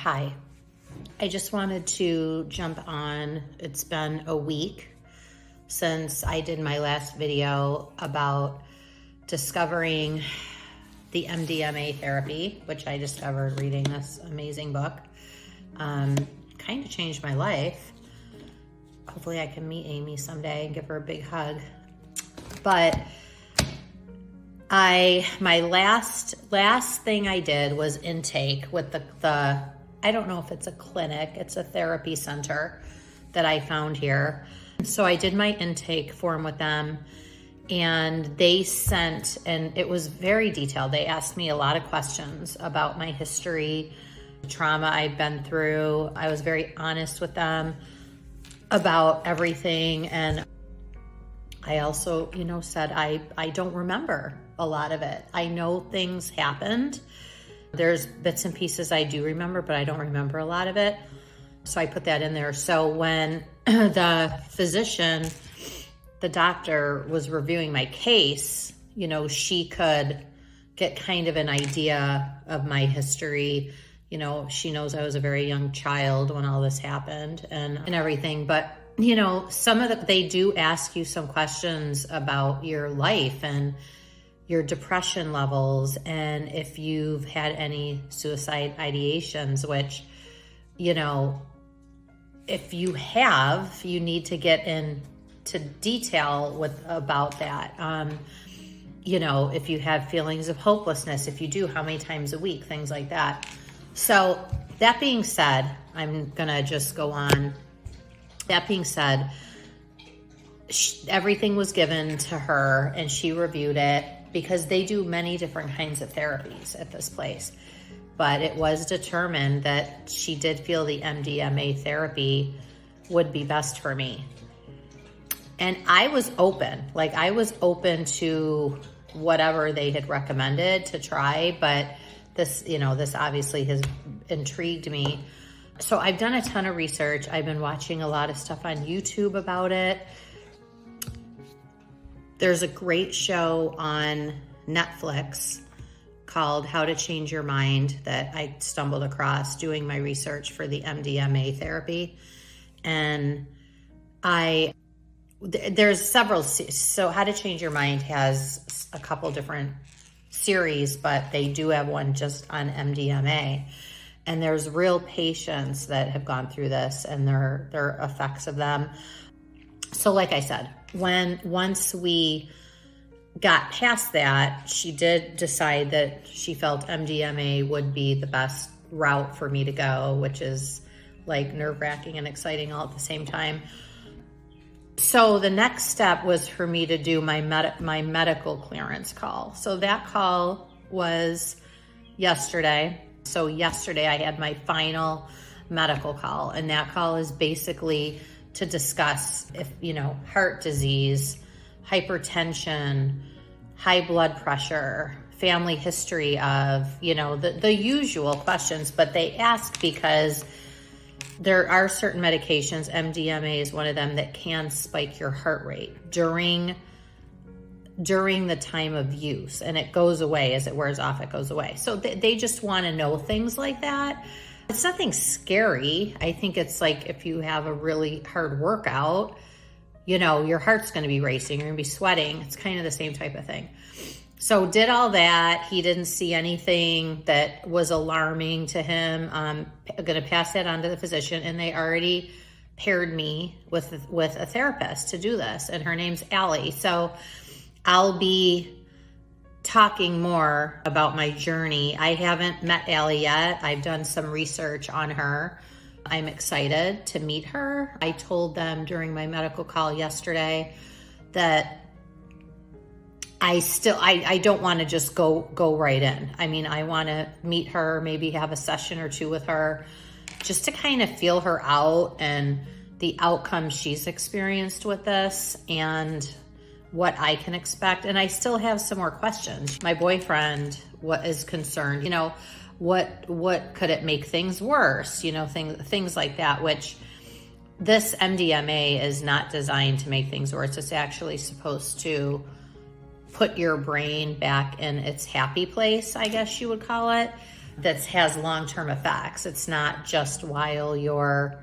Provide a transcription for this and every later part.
Hi, I just wanted to jump on. It's been a week since I did my last video about discovering the MDMA therapy, which I discovered reading this amazing book. Kind of changed my life. Hopefully I can meet Amy someday and give her a big hug. But my last thing I did was intake with the I don't know if it's a clinic, it's a therapy center that I found here. So I did my intake form with them, and they sent, and it was very detailed. They asked me a lot of questions about my history, trauma I've been through. I was very honest with them about everything. And I also, said I don't remember a lot of it. I know things happened. There's bits and pieces I do remember, but I don't remember a lot of it. So I put that in there. So when the physician, the doctor, was reviewing my case, she could get kind of an idea of my history. She knows I was a very young child when all this happened and everything. But, they do ask you some questions about your life and your depression levels, and if you've had any suicide ideations, which, if you have, you need to get into detail about that. If you have feelings of hopelessness, if you do, how many times a week, things like that. So that being said, I'm gonna just go on. That being said, everything was given to her and she reviewed it, because they do many different kinds of therapies at this place. But it was determined that she did feel the MDMA therapy would be best for me. And I was open. I was open to whatever they had recommended to try, but this obviously has intrigued me. So I've done a ton of research. I've been watching a lot of stuff on YouTube about it. There's a great show on Netflix called How to Change Your Mind that I stumbled across doing my research for the MDMA therapy. And there's several, so How to Change Your Mind has a couple different series, but they do have one just on MDMA. And there's real patients that have gone through this and their effects of them. So like I said, once we got past that, she did decide that she felt MDMA would be the best route for me to go, which is nerve-wracking and exciting all at the same time. So the next step was for me to do my medical clearance call. So that call was yesterday. So yesterday I had my final medical call, and that call is basically to discuss if, heart disease, hypertension, high blood pressure, family history of, the usual questions. But they ask because there are certain medications, MDMA is one of them, that can spike your heart rate during the time of use, and it goes away as it wears off, it goes away. So they just want to know things like that. It's nothing scary. I think it's if you have a really hard workout, your heart's going to be racing, you're going to be sweating. It's kind of the same type of thing. So did all that. He didn't see anything that was alarming to him. I'm going to pass that on to the physician, and they already paired me with a therapist to do this, and her name's Allie. So I'll be talking more about my journey. I haven't met Allie yet. I've done some research on her. I'm excited to meet her. I told them during my medical call yesterday that I don't want to just go right in. I mean, I want to meet her, maybe have a session or two with her, just to kind of feel her out and the outcome she's experienced with this and what I can expect. And I still have some more questions. My boyfriend is concerned, what could it make things worse? Things like that, which this MDMA is not designed to make things worse. It's actually supposed to put your brain back in its happy place, I guess you would call it. that has long-term effects. It's not just while you're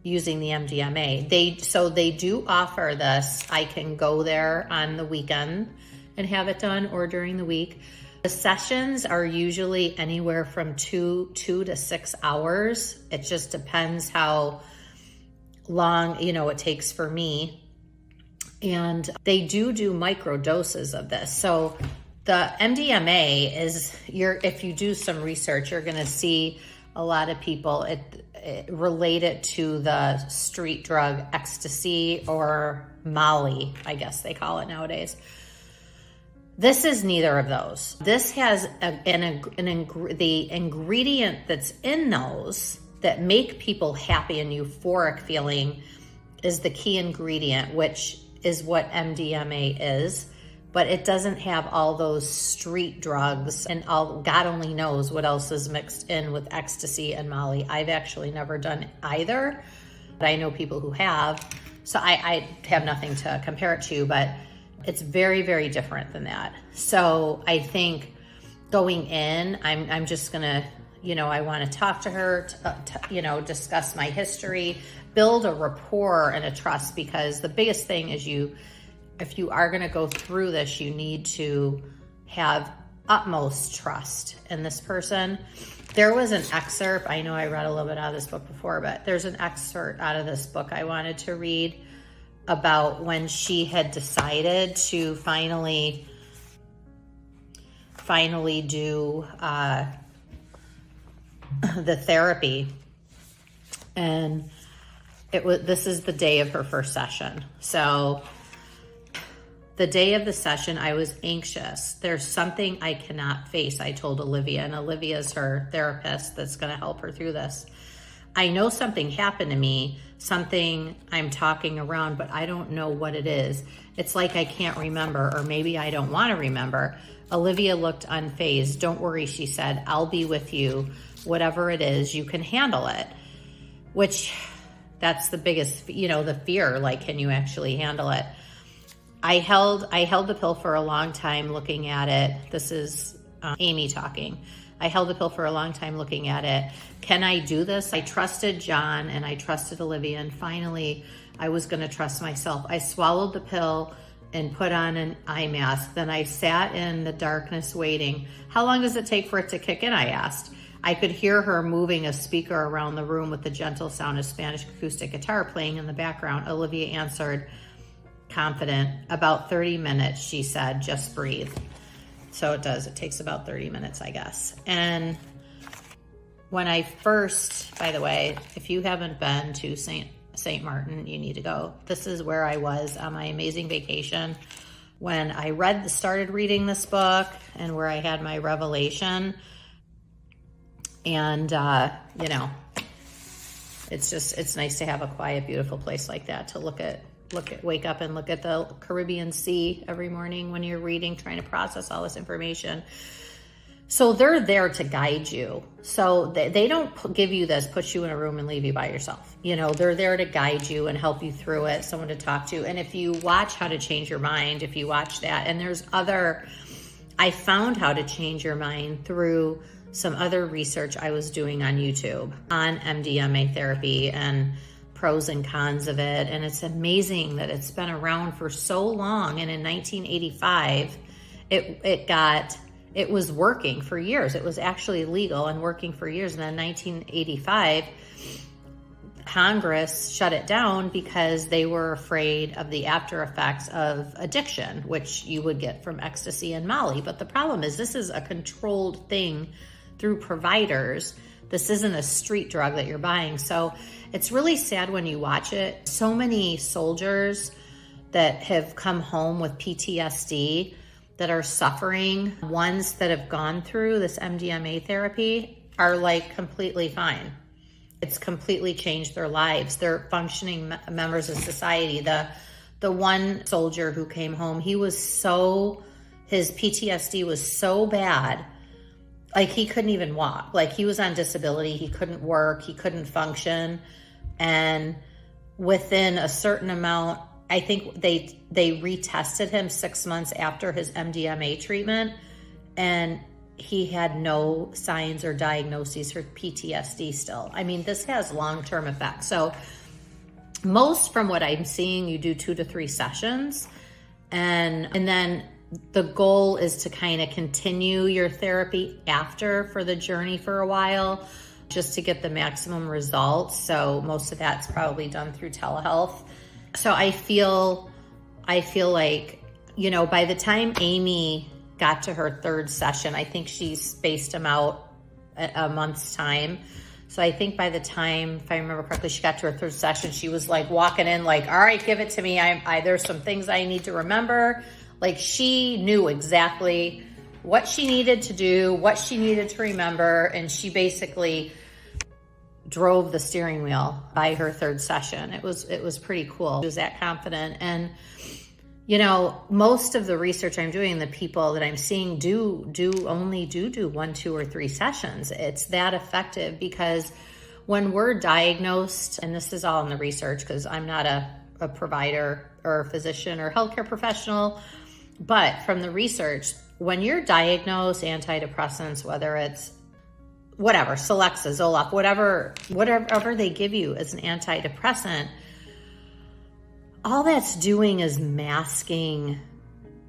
using the MDMA. They do offer this. I can go there on the weekend and have it done, or during the week. The sessions are usually anywhere from 2 to 6 hours. It just depends how long, it takes for me. And they do micro doses of this. So the MDMA is, if you do some research, you're going to see a lot of people relate it to the street drug ecstasy, or Molly, I guess they call it nowadays. This is neither of those. This has the ingredient that's in those that make people happy and euphoric feeling is the key ingredient, which is what MDMA is. But it doesn't have all those street drugs and God only knows what else is mixed in with ecstasy and Molly. I've actually never done either, but I know people who have. So I have nothing to compare it to, but it's very, very different than that. So I think going in, I'm just gonna, I want to talk to her, discuss my history, build a rapport and a trust, because the biggest thing is if you are going to go through this, you need to have utmost trust in this person. There was an excerpt, I know I read a little bit out of this book before, but there's an excerpt out of this book I wanted to read about when she had decided to finally do the therapy. And this is the day of her first session. So the day of the session, I was anxious. There's something I cannot face, I told Olivia, and Olivia's her therapist that's going to help her through this. I know something happened to me, something I'm talking around, but I don't know what it is. It's like I can't remember, or maybe I don't want to remember. Olivia looked unfazed. Don't worry, she said. I'll be with you. Whatever it is, you can handle it. Which, that's the biggest, the fear, like, can you actually handle it? I held the pill for a long time looking at it. This is Amy talking. I held the pill for a long time looking at it. Can I do this? I trusted John and I trusted Olivia, and finally I was going to trust myself. I swallowed the pill and put on an eye mask. Then I sat in the darkness waiting. How long does it take for it to kick in? I asked. I could hear her moving a speaker around the room with the gentle sound of Spanish acoustic guitar playing in the background. Olivia answered, confident. About 30 minutes, she said, just breathe. So it does. It takes about 30 minutes, I guess. And when I first, by the way, if you haven't been to St. Martin, you need to go. This is where I was on my amazing vacation when I started reading this book, and where I had my revelation. And, it's nice to have a quiet, beautiful place like that to wake up and look at the Caribbean Sea every morning when you're reading, trying to process all this information. So they're there to guide you. So they don't give you this, put you in a room and leave you by yourself. They're there to guide you and help you through it, someone to talk to. And if you watch How to Change Your Mind, if you watch that, and I found How to Change Your Mind through some other research I was doing on YouTube on MDMA therapy and pros and cons of it. And it's amazing that it's been around for so long. And in 1985, it was working for years. It was actually legal and working for years. And then 1985, Congress shut it down because they were afraid of the after effects of addiction, which you would get from ecstasy and Molly. But the problem is, this is a controlled thing through providers. This isn't a street drug that you're buying. So it's really sad when you watch it. So many soldiers that have come home with PTSD that are suffering, ones that have gone through this MDMA therapy are like completely fine. It's completely changed their lives. They're functioning members of society. The one soldier who came home, his PTSD was so bad, like he couldn't even walk. Like he was on disability. He couldn't work. He couldn't function. And within a certain amount, I think they retested him 6 months after his MDMA treatment, and he had no signs or diagnoses for PTSD still. I mean, this has long-term effects. So most, from what I'm seeing, you do 2 to 3 sessions, and then the goal is to kind of continue your therapy after for the journey for a while, just to get the maximum results. So most of that's probably done through telehealth. So I feel like, you know, by the time Amy got to her 3rd session, I think she spaced them out a month's time. So I think by the time, if I remember correctly, she got to her 3rd session, she was like walking in like, all right, give it to me. There's some things I need to remember. Like, she knew exactly what she needed to do, what she needed to remember. And she basically drove the steering wheel by her 3rd session. It was pretty cool. She was that confident. And you know, most of the research I'm doing, the people that I'm seeing do 1, 2, or 3 sessions. It's that effective, because when we're diagnosed, and this is all in the research because I'm not a provider or a physician or healthcare professional, but from the research, when you're diagnosed antidepressants, whether it's whatever, Celexa, Zoloft, whatever they give you as an antidepressant, all that's doing is masking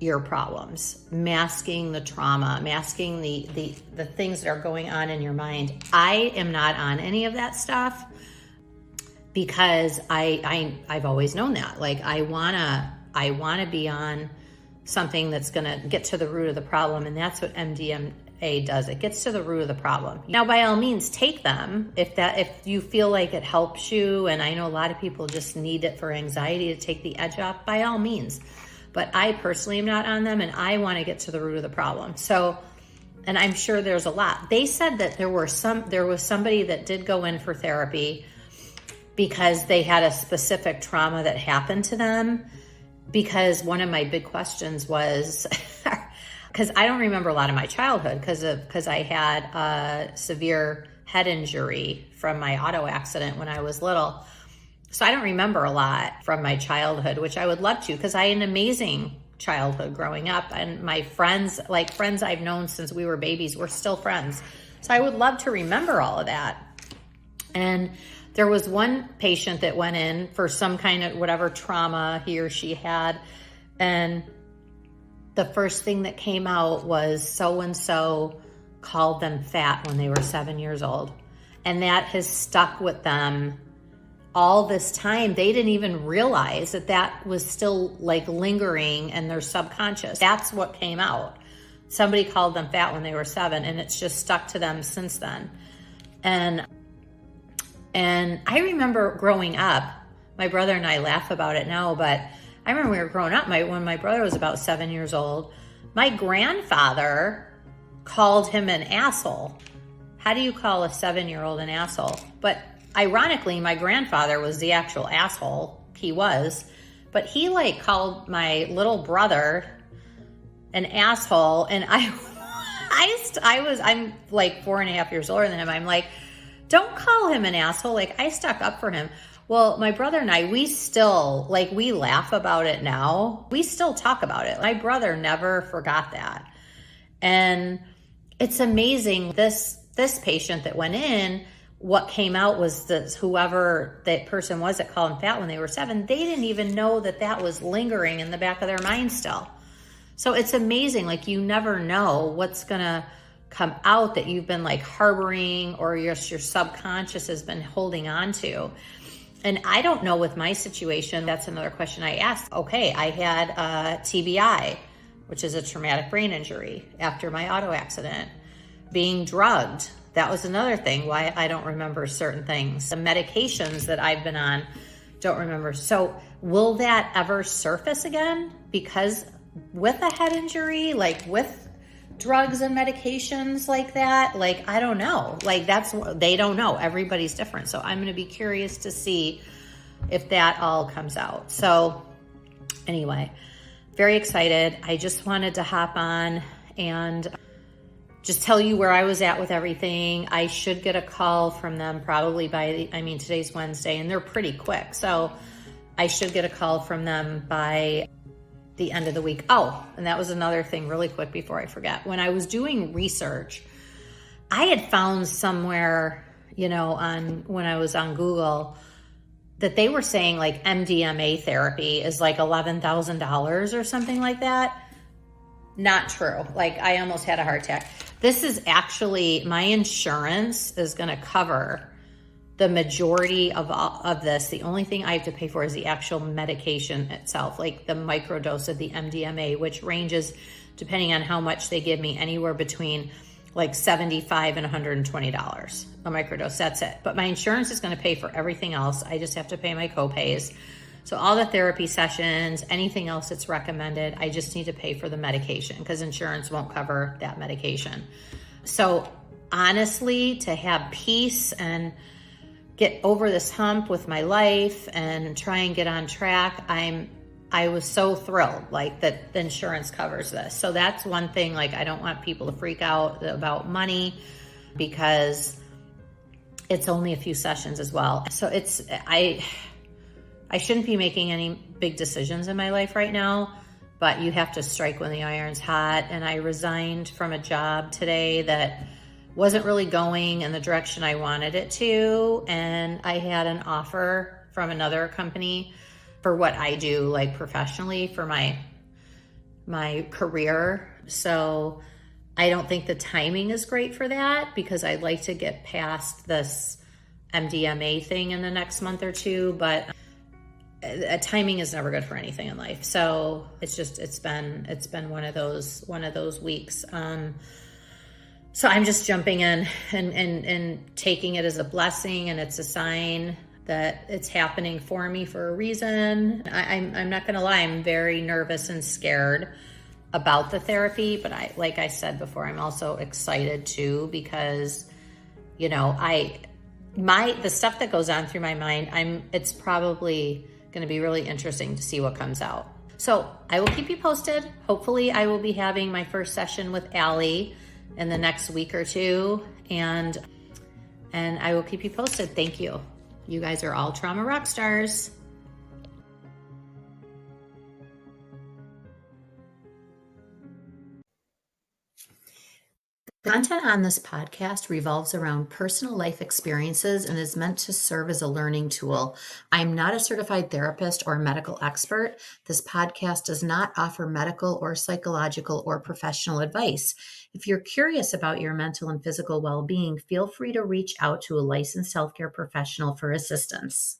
your problems, masking the trauma, masking the things that are going on in your mind. I am not on any of that stuff because I've always known that. Like, I wanna be on something that's gonna get to the root of the problem, and that's what MDMA does. It gets to the root of the problem. Now, by all means, take them if you feel like it helps you. And I know a lot of people just need it for anxiety to take the edge off, by all means. But I personally am not on them, and I want to get to the root of the problem. So, and I'm sure there's a lot. They said that there was somebody that did go in for therapy because they had a specific trauma that happened to them. Because one of my big questions was, because I don't remember a lot of my childhood because I had a severe head injury from my auto accident when I was little. So I don't remember a lot from my childhood, which I would love to, because I had an amazing childhood growing up. And my friends, like friends I've known since we were babies, we're still friends. So I would love to remember all of that. And there was one patient that went in for some kind of whatever trauma he or she had. And the first thing that came out was so-and-so called them fat when they were 7 years old. And that has stuck with them all this time. They didn't even realize that was still like lingering in their subconscious. That's what came out. Somebody called them fat when they were 7, and it's just stuck to them since then. And I remember growing up, my brother and I laugh about it now, but I remember when we were growing up, when my brother was about 7 years old, my grandfather called him an asshole. How do you call a 7-year-old an asshole? But ironically, my grandfather was the actual asshole. He was. But he like called my little brother an asshole. And I'm like 4.5 years older than him. I'm like, don't call him an asshole. Like, I stuck up for him. Well, my brother and I, we still, like, we laugh about it now. We still talk about it. My brother never forgot that. And it's amazing. This patient that went in, what came out was that whoever that person was that called him fat when they were 7, they didn't even know that was lingering in the back of their mind still. So it's amazing. Like, you never know what's going to come out that you've been like harboring, or your subconscious has been holding on to. And I don't know with my situation, that's another question I asked. Okay, I had a TBI, which is a traumatic brain injury after my auto accident. Being drugged, that was another thing why I don't remember certain things. The medications that I've been on, don't remember. So will that ever surface again? Because with a head injury, like with drugs and medications like that, like, I don't know. Like, they don't know. Everybody's different. So I'm going to be curious to see if that all comes out. So anyway, very excited. I just wanted to hop on and just tell you where I was at with everything. I should get a call from them probably today's Wednesday, and they're pretty quick. So I should get a call from them by the end of the week. Oh, and that was another thing really quick before I forget. When I was doing research, I had found somewhere, when I was on Google, that they were saying like MDMA therapy is like $11,000 or something like that. Not true. Like, I almost had a heart attack. This is actually, my insurance is going to cover the majority of this. The only thing I have to pay for is the actual medication itself, like the microdose of the MDMA, which ranges, depending on how much they give me, anywhere between like $75 and $120 a microdose. That's it. But my insurance is going to pay for everything else. I just have to pay my copays. So all the therapy sessions, anything else that's recommended, I just need to pay for the medication because insurance won't cover that medication. So honestly, to have peace and get over this hump with my life and try and get on track, I was so thrilled like that the insurance covers this. So that's one thing, like, I don't want people to freak out about money because it's only a few sessions as well. So I shouldn't be making any big decisions in my life right now, but you have to strike when the iron's hot. And I resigned from a job today that wasn't really going in the direction I wanted it to. And I had an offer from another company for what I do, like professionally, for my career. So I don't think the timing is great for that because I'd like to get past this MDMA thing in the next month or two, but timing is never good for anything in life. So it's been one of those weeks. So I'm just jumping in and taking it as a blessing, and it's a sign that it's happening for me for a reason. I'm not gonna lie, I'm very nervous and scared about the therapy, but like I said before, I'm also excited too because, the stuff that goes on through my mind, it's probably going to be really interesting to see what comes out. So I will keep you posted. Hopefully I will be having my first session with Allie in the next week or two, and I will keep you posted. Thank you. You guys are all trauma rock stars. Content on this podcast revolves around personal life experiences and is meant to serve as a learning tool. I'm not a certified therapist or medical expert. This podcast does not offer medical or psychological or professional advice. If you're curious about your mental and physical well-being, feel free to reach out to a licensed healthcare professional for assistance.